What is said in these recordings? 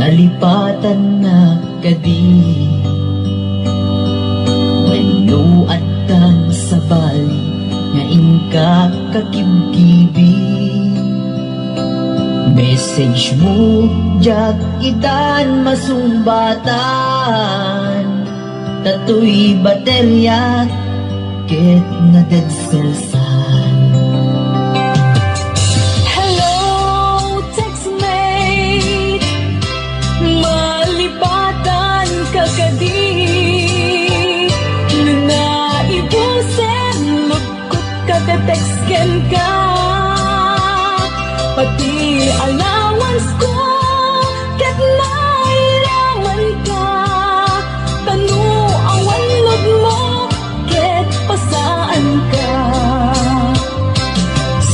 nalipatan na kadi wenno addan sa bali nga ingka kakibkibi. Message mo jak itan masumbatan, tatoy baterya ket nga dead cellsan. Hello, textmate, malipatan ka kadi. Luna ibusen, lukot ka te-textken ka. Pati allowance ko, ket nairaman ka. Tanu awan log mo, ket pasaan ka.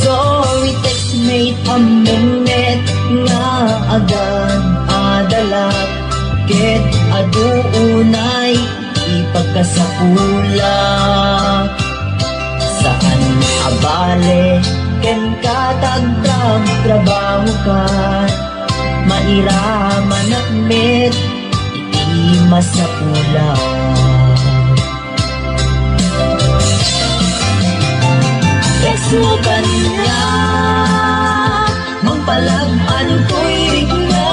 Sorry textmate, amendment nga agad adalat, ket aduunay ipagkasapula. Saan abale ken katagdang trabaho ka, mairaman at met iti masapula. Text mo kanya, magpalagpan ko'y rigna.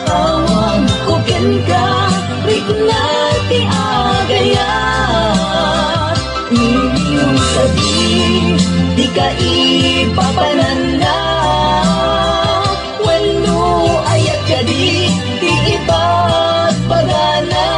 Tawag ko ken ka, rigna ti agayat. Iyong sabi, di ka ipapananda. Wenno ayat ka di ipagpagana.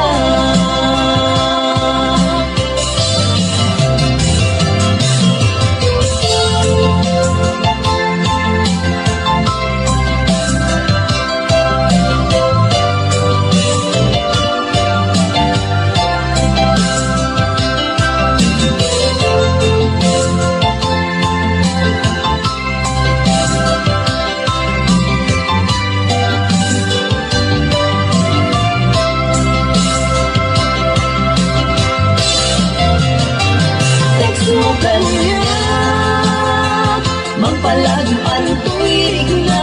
Kanya magpalagpan tuwig na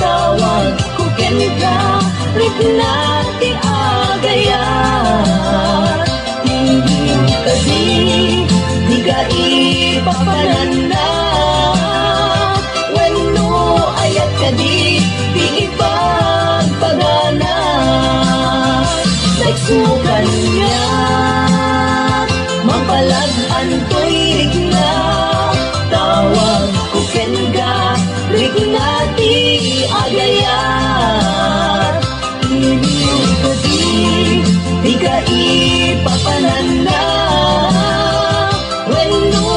tawag ko ken ka, rigna ti agayat. Hindi ka di ka ipapananda. Wenno ayat ka di ipagpagana. Text mo kanya, magpalagpan ko'y rigna. Tawag ko ken ka, rigna ti agayat. Hindi ko di ka ipapananda. Wenno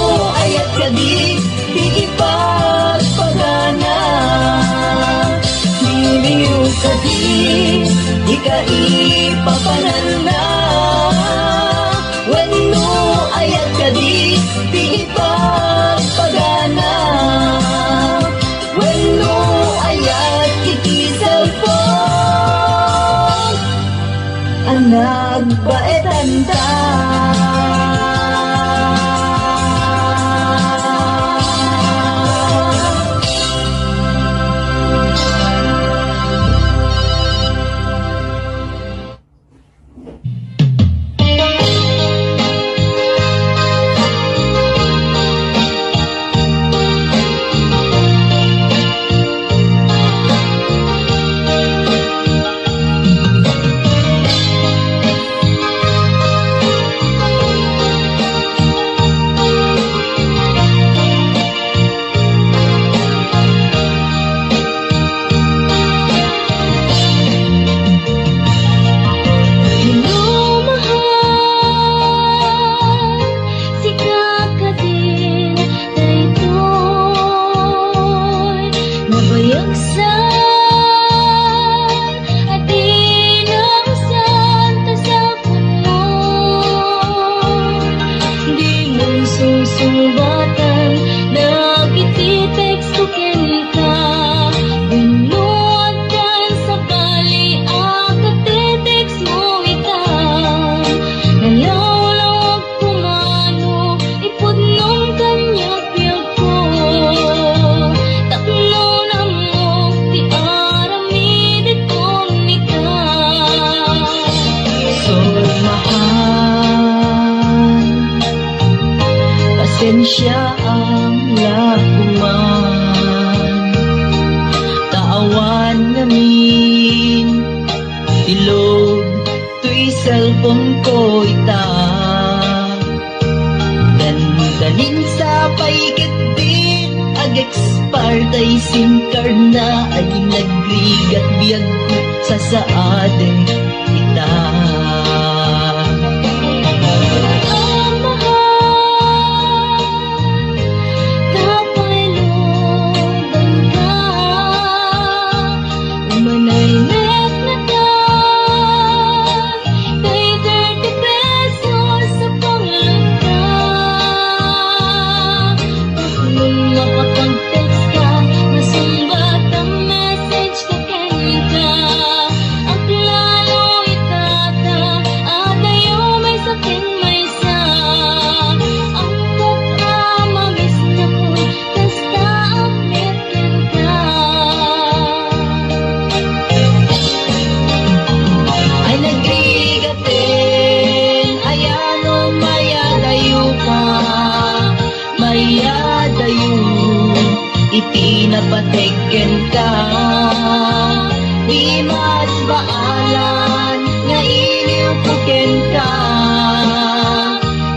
ayat ka di ipagpagana. Hindi ko di ka ipapananda. Wenno ayat ka di ipagpagana. Wenno ayat iti cellphone ang nagbaetan ta. siya ang lakuman. Taawan ngamin ilog tuy cellphone ko ita. Dandanin sa paikit din ag expire SIM card na aging nagrigat biyag ko sa saade ita. Ang mahal, kapay luban ka, umanay net na ka, kay 30 pesos sa pangluta. Kung makapag-text ka, masumbat ang message ko kanita. Ang lalo itata, at ayaw may sakin may sa. Ang pagkamamis na ko, basta akmitin ka. Ay nagrigatin, ayan o mayadayo ka, mayadayo, itinapateken ka. Di mas baalan, nga iniw puken ka,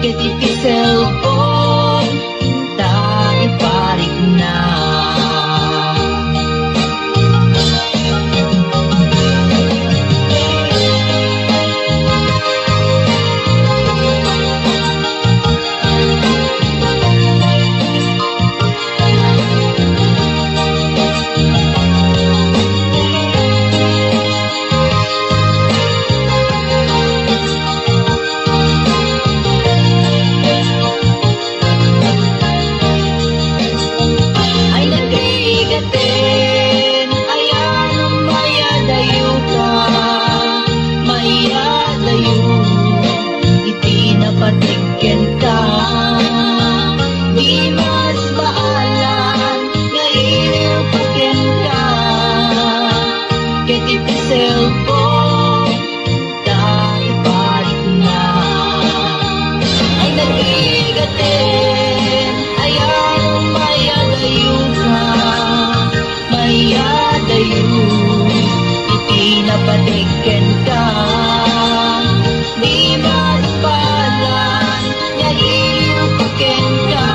ket iti cellphone, ta iparik na. Ay nagrigatin, ayan o mayadayo ka, mayadayo, itinapateken ka. Di mas baalan, nga iniw puken ka, ket iti cellphone, ta iparik na. Ay nagrigatin, ayan o mayadayo ka, mayadayo, itinapateken ka. Di mas baalan, nga iniw puken ka,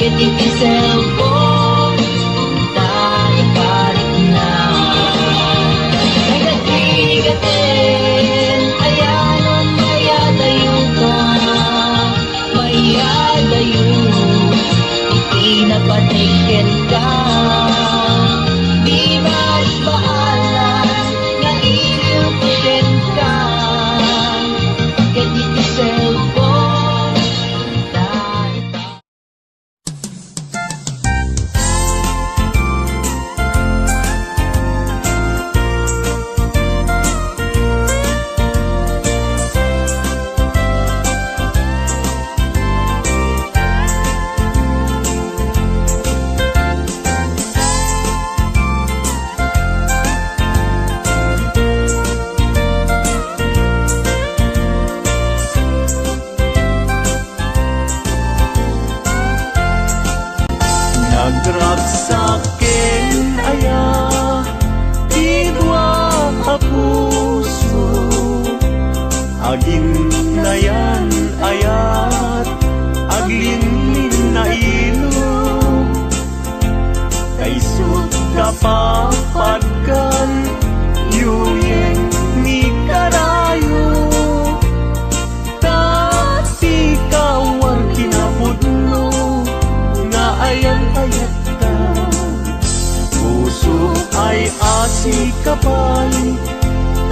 ket iti cellphone, ta iparik na. Ay nagrigatin, ayan o mayadayo ka, mayadayo, itinapateken ka. Di mas baalan, nga iniw puken ka, ket iti cellphone, ta iparik. Nagragsaken aya idwa ka puso, agin na yan ayat aglin na ilog, kay sud kapapagkan yuyeng ni karayo. Tati kawar kinapudno nga ayat-ayat ka, puso ay asi kapay,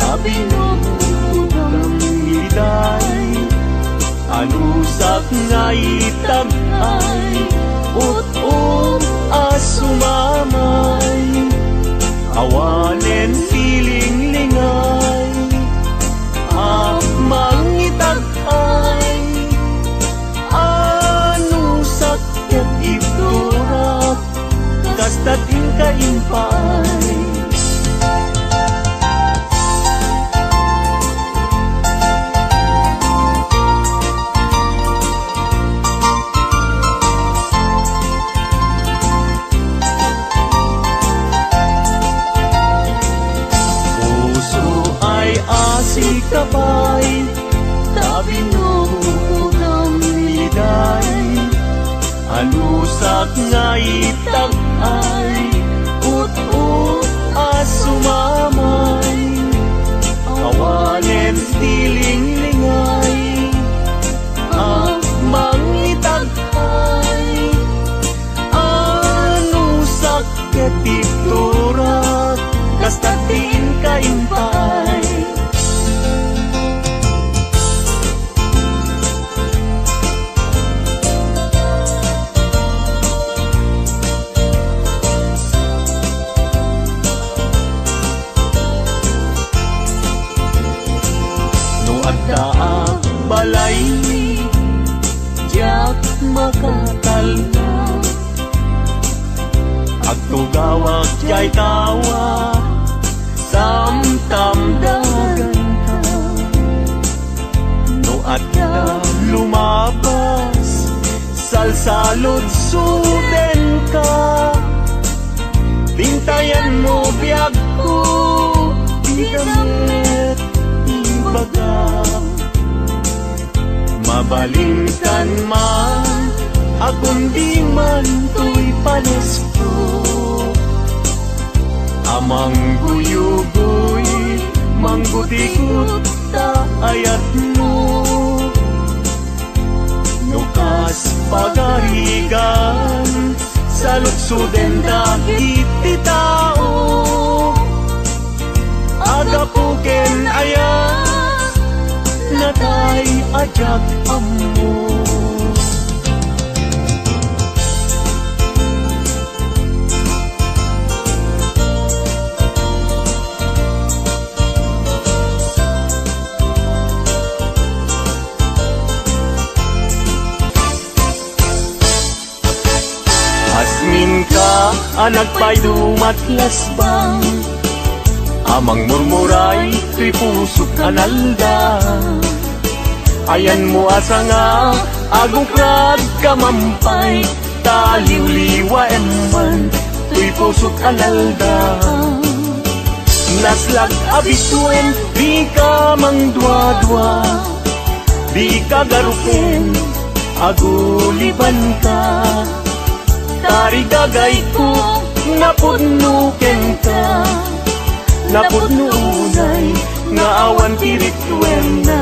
tabinugang nilay, anusak nga itagay, ut-ut asumamay, awanen piling lingay, mangitagay, anusak ket ibdurak, kasta't ingkaimpay. sabay tabi nukukang liday alusak nga itag-ay ut-ut asumamay awanen tiling-lingay mangitag-ay anusak ketiturak kastatin kaimpay daag balay jak makatalna agtugawag jay tawa samtam dagan ka no adda lumabas salsalod suden ka tintayan mo biyag ko di damit baga mabalintan man akong di man to'y panes ko amang guyugoy manggutikot ta ayat mo nukas pagarigan sa luksuden dagit ti tao agapuken ayat natay ajak ammo asmin ka anak pa'y dumatlasbang amang murmuray tuy pusok kanalda ayan mo asa nga agukrad kamampay taliw-liwa emman tuy pusok kanalda naslag abituen di ka mangdwa-dwa di ka garupen aguliban ka tarigagay ko napudnuken ka napudnunay nga awan tirituen na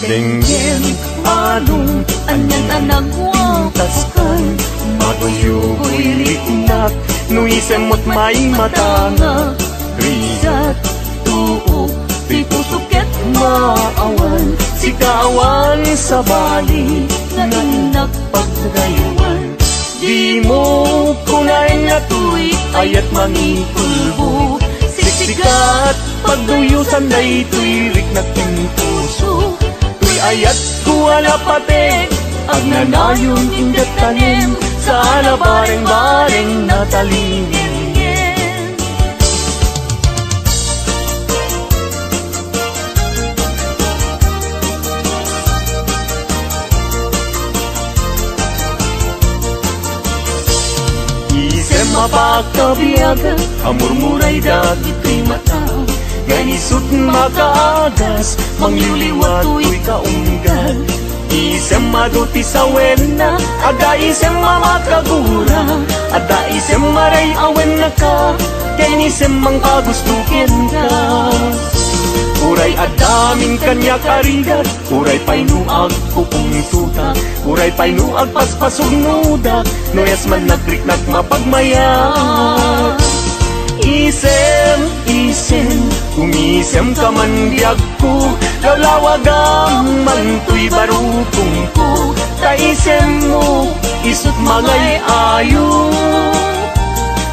Denggen anong Anyang anagwa taskan matuyugoy liknak nuisem mo't may matanga Rizat tuo Di pusuket maawan si kaawan sa bali Nga inak pagrayuan di mo kunay na tuy ayat mangikulbo siksikat pagduyusan day tuy riknak ng puso tuy ayat kuwala pate agnanayon indat tanim sa alabareng-bareng na talingin mapagkabiyagan ang murmuray dagit kay mataw ganisot makaagas mangliwliwat tuy kaunggal isem maduti sa wena aga isem mamakagura ada isem maray awen na ka kainisem mang kagustukin ka uray adaming kanya karigat uray painuag kupong tuta uray painuag paspasog nuda noyas man nagriknak mapagmayat isem umisem ka man biyag ko lawlawagam man tuy barutong ko kaisem mo isut mangay ayo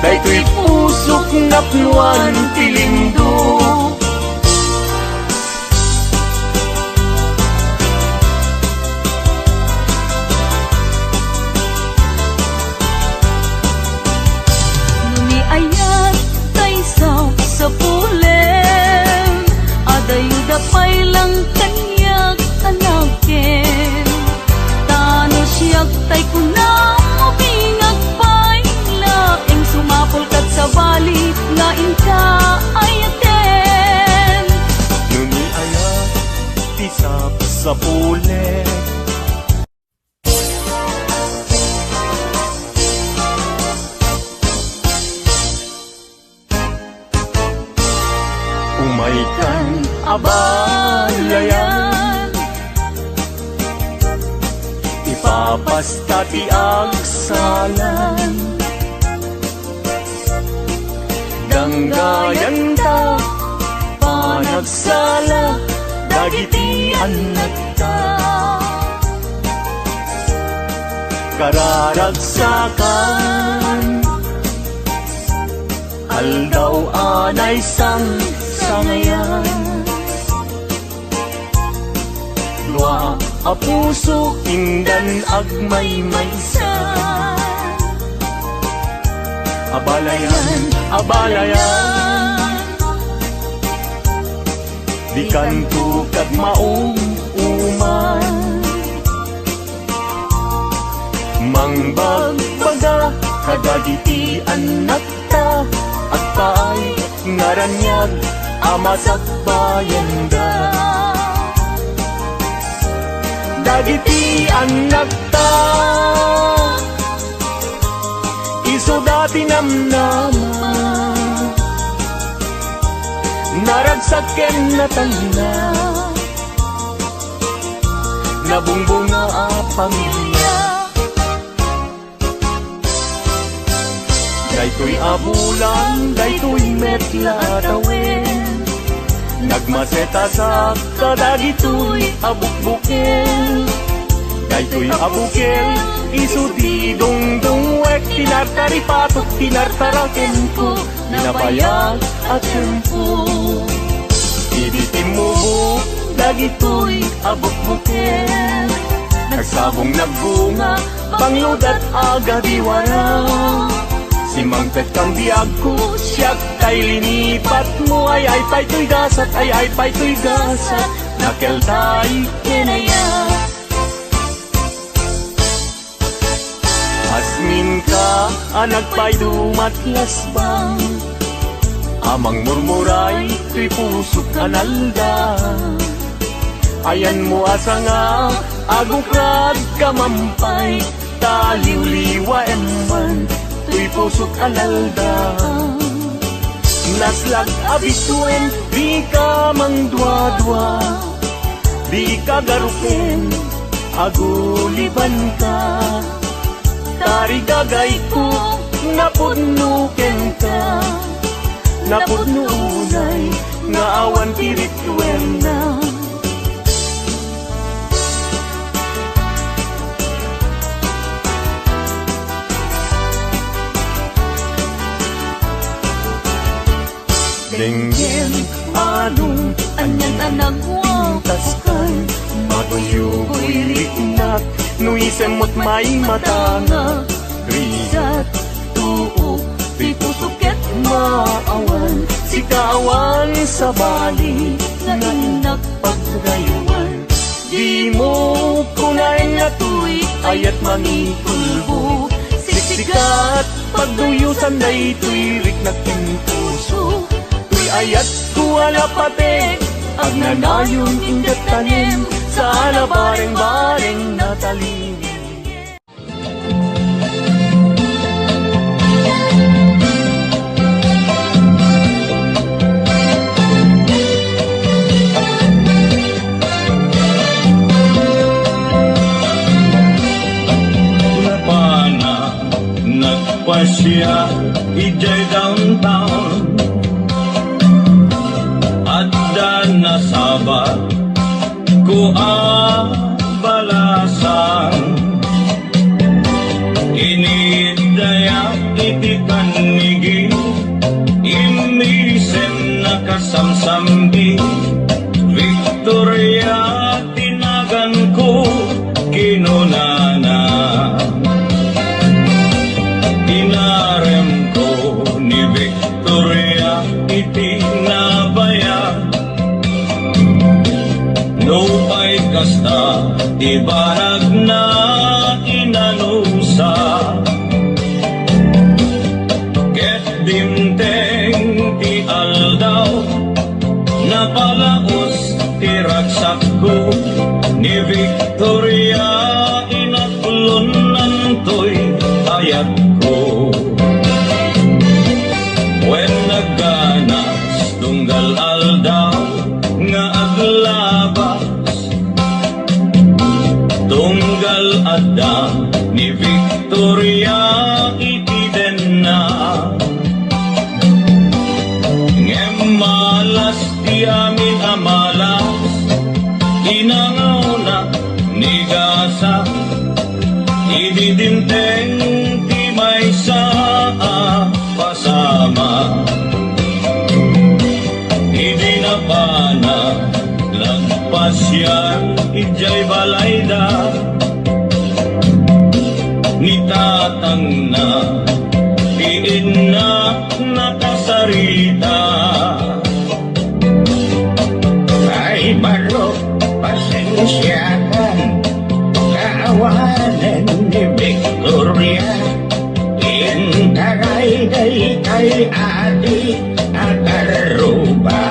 day tuy pusok napnuan tilindo sa pulen adayuda pay lang kanyak anaken tisap sa pulet. Umaikan abalayan, ipapastati ang salan. Ganggayan ta, panagsala, dagitian nagta. Kararagsakan, aldaw anay sang sangayan. Dua a puso, indan agmay maysa. Abalayan, abalayan, di kanto kag maong uman. Mangbagbaga, kadagitian nagta, at paay ngaranyag, amasak bayanda. Dagitian nagta, iso dati namnama, naragsaken na tanda, nabungbunga a pamilya. Daytoy abulan, daytoy metla tawin, nagmaseta sa kadagitoy abukbukel. Daytoy abukel, iso di dongdongwek, tinartaripatok, tinartaraken ko, nabayag at tempo. Ibitin mo mo, dagitoy abukbukel, nagsabong nagbunga, pangludat aga diwara. Si Mangpet kang biyag ko, siyak tay linipat mo, ay pa'y to'y gasat, ay pa'y to'y gasat, nakel tay kinaya. Asmin ka, anak pa'y dumatlas bang, amang murmuray, to'y pusok analda. Ayan mo asa nga, agukrad kamampay, taliw-liwa eman, to'y pusok analda. Naslag abisuen, di ka mangdwa-dwa, di ka garupen, aguliban ka. Tarigagay ko, napudnuken ka, napudnunay, nga awan tiritwen na. Denggen, anong, Anyan anagwang taskan, matuyugoy liknak, nuisem mo't may matanga. Rizat, tuo, di pusuket Maawan, si kawan sa bali, na nagpagrayuan. Di mo kunay na tuy, ayat mangikulbo, siksikat, pagduyusan na'y tuy riknak ng puso. Tuy ayat kuwala patek, ang nanayong indat tanim, sana bareng-bareng natalingin. Nagpasya, ijay downtown, at nasabat ko balasan. Inidayak itikan nigi, imisem nakasamsambi. Victoria tinagan ko, kinunana. Inarem ko ni Victoria itinabaya. No pa'y kasta, ibarag na inanusa. Ket dimteng ti aldaw, napalaos ti sakko ni Victoria inaklunan to'y ayat ko. When nagganas tunggal aldaw nga aglabas, tunggal adda ni Victoria itiden na. Malas di amin amalas, inangaw na ni gasa, ididinteng ti may saa pasama. Idinapana lagpas yan ijay balayda, ni tatang na diin na nakasarita. Ay baro, pasensyakan, kaawanan ni Victoria, intaray day kay adi at aruba.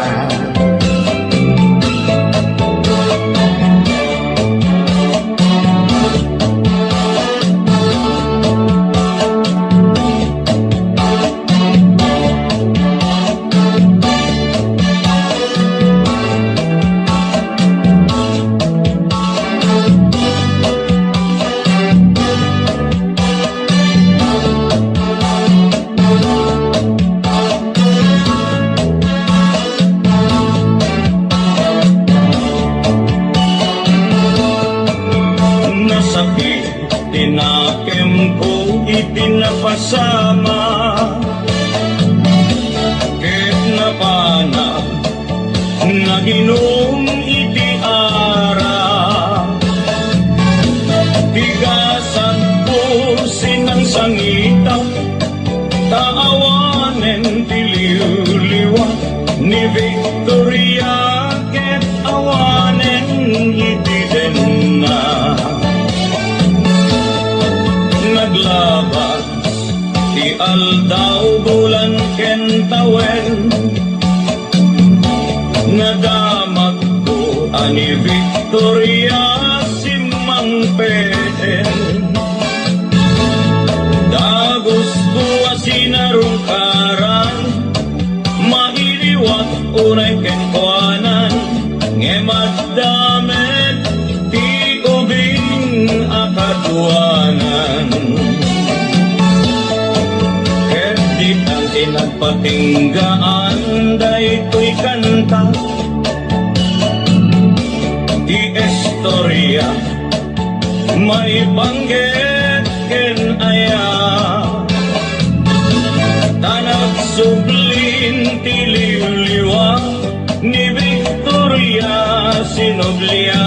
Tinakem ko itinapasama, ket napana naginom iti ara. Tigasan ko sinang sangita, taawanen tiliw-liwa ni Victoria, ket awanen itiden na. Naglabas ti aldaw bulan ken tawen, nadamag ko ani Victoria simang peden. Dagos ko asinarungkaran, mailiwat unay ken kuanan, ngemad damet ti ubing akaduanan. Nagpatinggaan daytoy kanta, di istorya may banggit ken aya. Tanag sublin ti liw-liwa ni Victoria sinublia,